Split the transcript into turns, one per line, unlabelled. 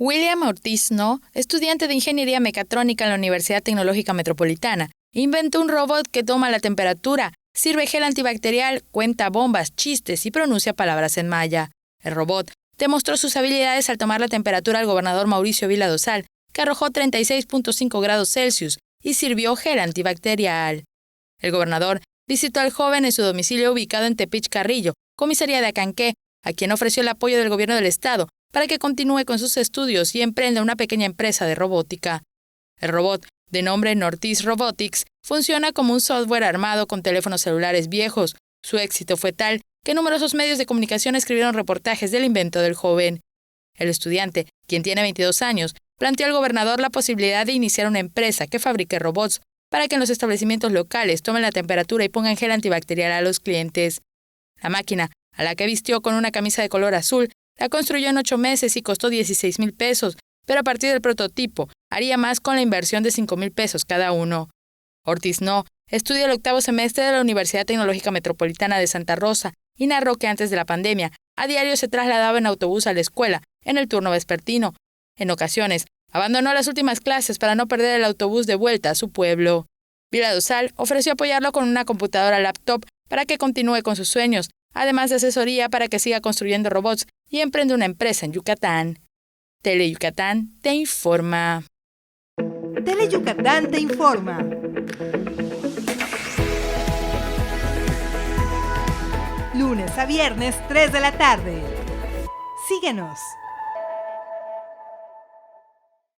William Ortiz No, estudiante de Ingeniería Mecatrónica en la Universidad Tecnológica Metropolitana, inventó un robot que toma la temperatura, sirve gel antibacterial, cuenta bombas, chistes y pronuncia palabras en maya. El robot demostró sus habilidades al tomar la temperatura al gobernador Mauricio Vila Dosal, que arrojó 36.5 grados Celsius y sirvió gel antibacterial. El gobernador visitó al joven en su domicilio ubicado en Tepich Carrillo, comisaría de Acanqué, a quien ofreció el apoyo del gobierno del estado para que continúe con sus estudios y emprenda una pequeña empresa de robótica. El robot, de nombre Nortis Robotics, funciona como un software armado con teléfonos celulares viejos. Su éxito fue tal que numerosos medios de comunicación escribieron reportajes del invento del joven. El estudiante, quien tiene 22 años, planteó al gobernador la posibilidad de iniciar una empresa que fabrique robots para que en los establecimientos locales tomen la temperatura y pongan gel antibacterial a los clientes. La máquina, a la que vistió con una camisa de color azul, la construyó en 8 meses y costó 16,000 pesos, pero a partir del prototipo haría más con la inversión de 5,000 pesos cada uno. Ortiz No estudia el 8º semestre de la Universidad Tecnológica Metropolitana de Santa Rosa y narró que antes de la pandemia, a diario se trasladaba en autobús a la escuela, en el turno vespertino. En ocasiones, abandonó las últimas clases para no perder el autobús de vuelta a su pueblo. Vila Dosal ofreció apoyarlo con una computadora laptop para que continúe con sus sueños, además de asesoría para que siga construyendo robots y emprende una empresa en Yucatán. Tele Yucatán te informa.
Tele Yucatán te informa. Lunes a viernes, 3 de la tarde. Síguenos.